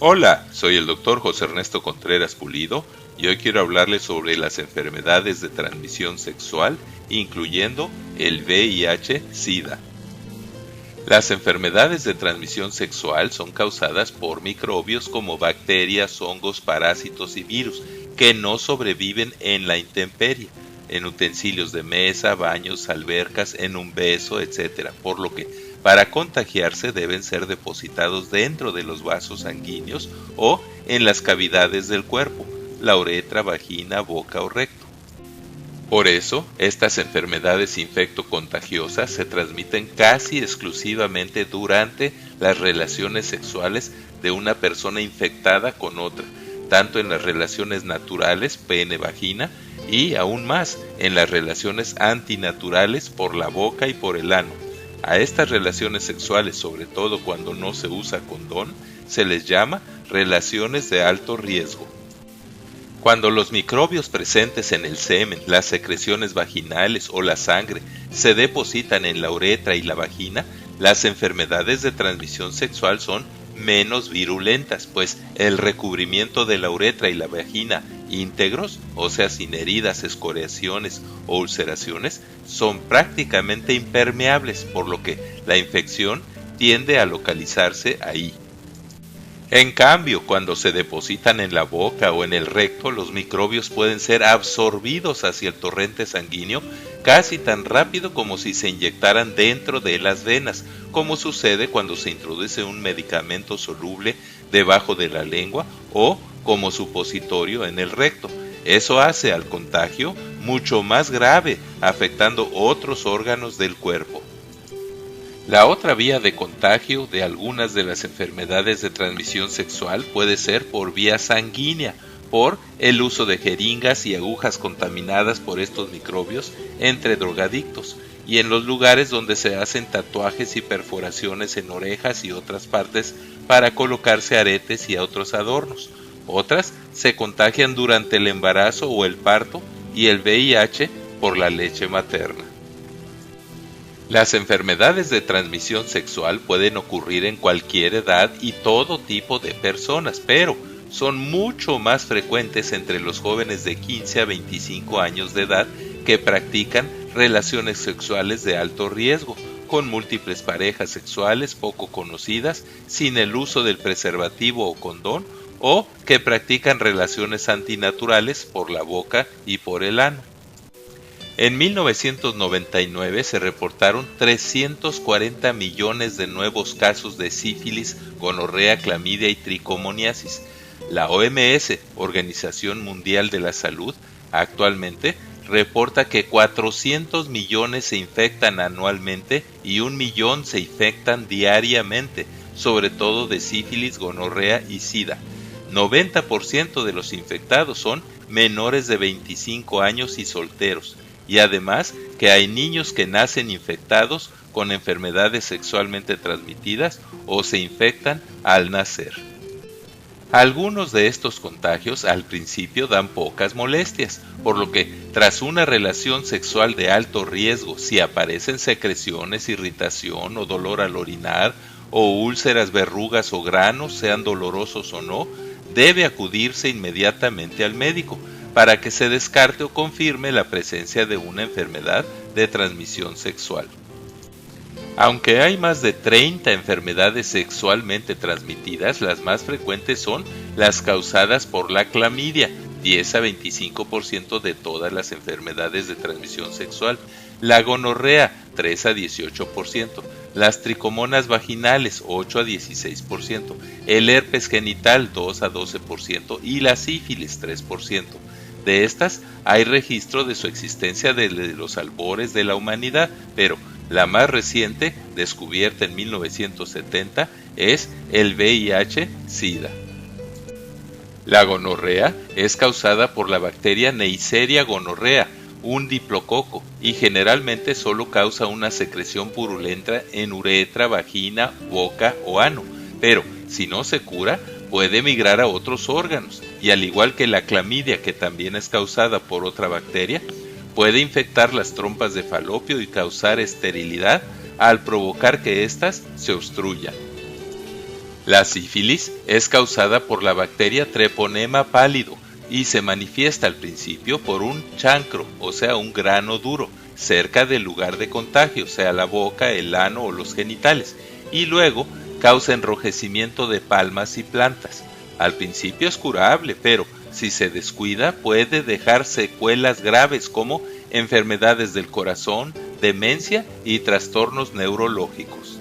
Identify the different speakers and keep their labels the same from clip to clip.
Speaker 1: Hola, soy el doctor José Ernesto Contreras Pulido y hoy quiero hablarles sobre las enfermedades de transmisión sexual, incluyendo el VIH-Sida. Las enfermedades de transmisión sexual son causadas por microbios como bacterias, hongos, parásitos y virus que no sobreviven en la intemperie, en utensilios de mesa, baños, albercas, en un beso, etc. Por lo que, para contagiarse deben ser depositados dentro de los vasos sanguíneos o en las cavidades del cuerpo, la uretra, vagina, boca o recto. Por eso, estas enfermedades infectocontagiosas se transmiten casi exclusivamente durante las relaciones sexuales de una persona infectada con otra, tanto en las relaciones naturales, pene-vagina, y aún más en las relaciones antinaturales por la boca y por el ano. A estas relaciones sexuales, sobre todo cuando no se usa condón, se les llama relaciones de alto riesgo. Cuando los microbios presentes en el semen, las secreciones vaginales o la sangre se depositan en la uretra y la vagina, las enfermedades de transmisión sexual son menos virulentas, pues el recubrimiento de la uretra y la vagina íntegros, o sea, sin heridas, escoriaciones o ulceraciones, son prácticamente impermeables, por lo que la infección tiende a localizarse ahí. En cambio, cuando se depositan en la boca o en el recto, los microbios pueden ser absorbidos hacia el torrente sanguíneo casi tan rápido como si se inyectaran dentro de las venas, como sucede cuando se introduce un medicamento soluble debajo de la lengua o como supositorio en el recto. Eso hace al contagio mucho más grave, afectando otros órganos del cuerpo. La otra vía de contagio de algunas de las enfermedades de transmisión sexual puede ser por vía sanguínea, por el uso de jeringas y agujas contaminadas por estos microbios entre drogadictos, y en los lugares donde se hacen tatuajes y perforaciones en orejas y otras partes para colocarse aretes y otros adornos. Otras se contagian durante el embarazo o el parto y el VIH por la leche materna. Las enfermedades de transmisión sexual pueden ocurrir en cualquier edad y todo tipo de personas, pero son mucho más frecuentes entre los jóvenes de 15 a 25 años de edad que practican relaciones sexuales de alto riesgo, con múltiples parejas sexuales poco conocidas, sin el uso del preservativo o condón, o que practican relaciones antinaturales por la boca y por el ano. En 1999 se reportaron 340 millones de nuevos casos de sífilis, gonorrea, clamidia y tricomoniasis. La OMS, Organización Mundial de la Salud, actualmente reporta que 400 millones se infectan anualmente y 1 millón se infectan diariamente, sobre todo de sífilis, gonorrea y sida. 90% de los infectados son menores de 25 años y solteros. Y además que hay niños que nacen infectados con enfermedades sexualmente transmitidas o se infectan al nacer. Algunos de estos contagios al principio dan pocas molestias, por lo que tras una relación sexual de alto riesgo, si aparecen secreciones, irritación o dolor al orinar, o úlceras, verrugas o granos, sean dolorosos o no, debe acudirse inmediatamente al médico, para que se descarte o confirme la presencia de una enfermedad de transmisión sexual. Aunque hay más de 30 enfermedades sexualmente transmitidas, las más frecuentes son las causadas por la clamidia, 10 a 25% de todas las enfermedades de transmisión sexual, la gonorrea, 3 a 18%, las tricomonas vaginales, 8 a 16%, el herpes genital, 2 a 12% y la sífilis, 3%. De estas, hay registro de su existencia desde los albores de la humanidad, pero la más reciente, descubierta en 1970, es el VIH-Sida. La gonorrea es causada por la bacteria Neisseria gonorrhea, un diplococo, y generalmente solo causa una secreción purulenta en uretra, vagina, boca o ano, pero si no se cura, puede migrar a otros órganos, y al igual que la clamidia, que también es causada por otra bacteria, puede infectar las trompas de falopio y causar esterilidad al provocar que éstas se obstruyan. La sífilis es causada por la bacteria Treponema pálido y se manifiesta al principio por un chancro, o sea, un grano duro, cerca del lugar de contagio, sea la boca, el ano o los genitales, y luego causa enrojecimiento de palmas y plantas. Al principio es curable, pero si se descuida puede dejar secuelas graves como enfermedades del corazón, demencia y trastornos neurológicos.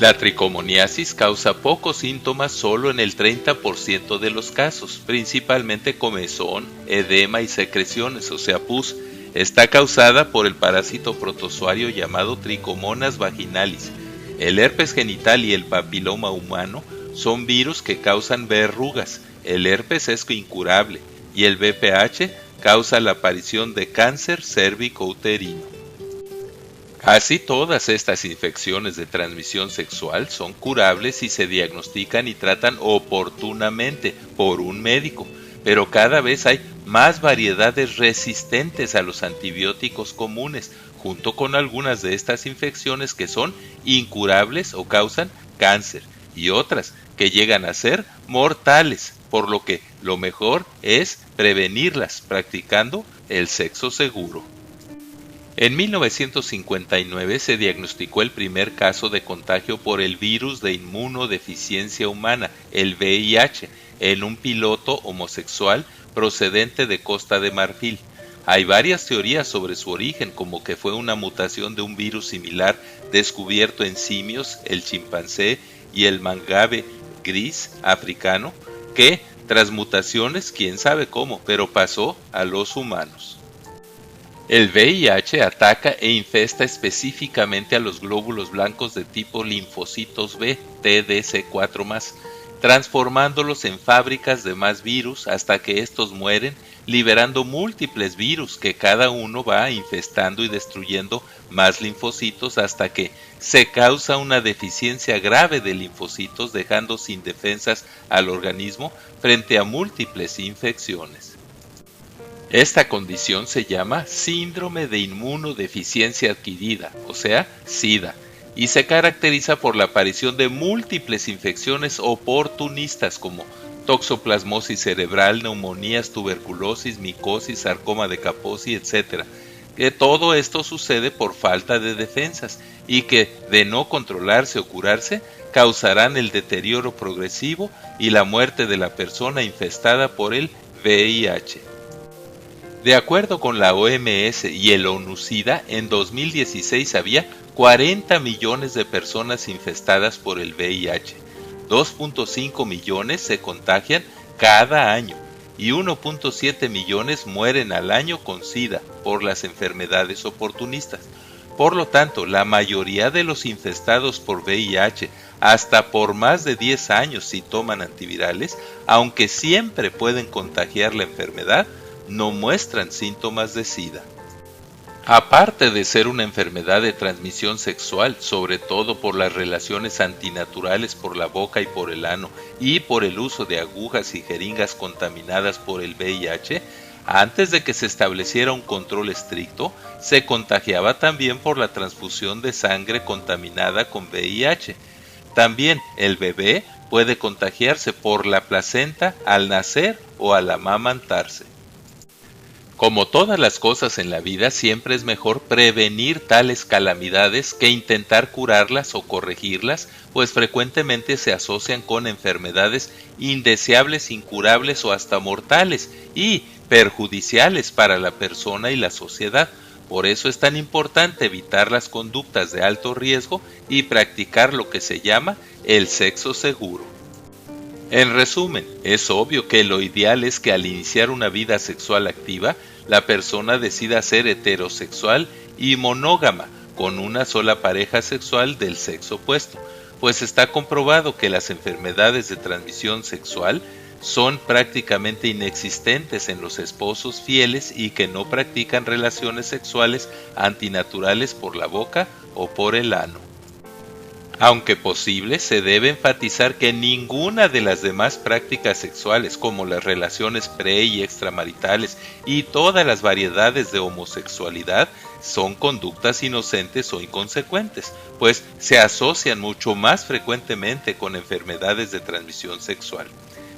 Speaker 1: La tricomoniasis causa pocos síntomas solo en el 30% de los casos, principalmente comezón, edema y secreciones, o sea pus. Está causada por el parásito protozoario llamado Trichomonas vaginalis. El herpes genital y el papiloma humano son virus que causan verrugas. El herpes es incurable y el VPH causa la aparición de cáncer cérvico-uterino. Casi todas estas infecciones de transmisión sexual son curables si se diagnostican y tratan oportunamente por un médico, pero cada vez hay más variedades resistentes a los antibióticos comunes, junto con algunas de estas infecciones que son incurables o causan cáncer, y otras que llegan a ser mortales, por lo que lo mejor es prevenirlas practicando el sexo seguro. En 1959 se diagnosticó el primer caso de contagio por el virus de inmunodeficiencia humana, el VIH, en un piloto homosexual procedente de Costa de Marfil. Hay varias teorías sobre su origen, como que fue una mutación de un virus similar descubierto en simios, el chimpancé y el mangave gris africano, que, tras mutaciones, quién sabe cómo, pero pasó a los humanos. El VIH ataca e infesta específicamente a los glóbulos blancos de tipo linfocitos B, TDC4+, transformándolos en fábricas de más virus hasta que estos mueren, liberando múltiples virus que cada uno va infestando y destruyendo más linfocitos hasta que se causa una deficiencia grave de linfocitos, dejando sin defensas al organismo frente a múltiples infecciones. Esta condición se llama síndrome de inmunodeficiencia adquirida, o sea, SIDA, y se caracteriza por la aparición de múltiples infecciones oportunistas como toxoplasmosis cerebral, neumonías, tuberculosis, micosis, sarcoma de Kaposi, etc. Que todo esto sucede por falta de defensas y que, de no controlarse o curarse, causarán el deterioro progresivo y la muerte de la persona infestada por el VIH. De acuerdo con la OMS y el ONU-SIDA, en 2016 había 40 millones de personas infestadas por el VIH, 2.5 millones se contagian cada año y 1.7 millones mueren al año con SIDA por las enfermedades oportunistas. Por lo tanto, la mayoría de los infestados por VIH, hasta por más de 10 años si toman antivirales, aunque siempre pueden contagiar la enfermedad, no muestran síntomas de SIDA. Aparte de ser una enfermedad de transmisión sexual, sobre todo por las relaciones antinaturales por la boca y por el ano, y por el uso de agujas y jeringas contaminadas por el VIH, antes de que se estableciera un control estricto, se contagiaba también por la transfusión de sangre contaminada con VIH. También el bebé puede contagiarse por la placenta al nacer o al amamantarse. Como todas las cosas en la vida, siempre es mejor prevenir tales calamidades que intentar curarlas o corregirlas, pues frecuentemente se asocian con enfermedades indeseables, incurables o hasta mortales y perjudiciales para la persona y la sociedad. Por eso es tan importante evitar las conductas de alto riesgo y practicar lo que se llama el sexo seguro. En resumen, es obvio que lo ideal es que al iniciar una vida sexual activa, la persona decida ser heterosexual y monógama, con una sola pareja sexual del sexo opuesto, pues está comprobado que las enfermedades de transmisión sexual son prácticamente inexistentes en los esposos fieles y que no practican relaciones sexuales antinaturales por la boca o por el ano. Aunque posible, se debe enfatizar que ninguna de las demás prácticas sexuales, como las relaciones pre- y extramaritales y todas las variedades de homosexualidad, son conductas inocentes o inconsecuentes, pues se asocian mucho más frecuentemente con enfermedades de transmisión sexual.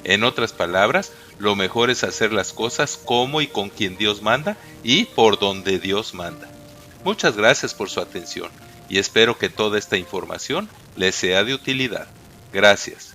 Speaker 1: En otras palabras, lo mejor es hacer las cosas como y con quien Dios manda y por donde Dios manda. Muchas gracias por su atención y espero que toda esta información les sea de utilidad. Gracias.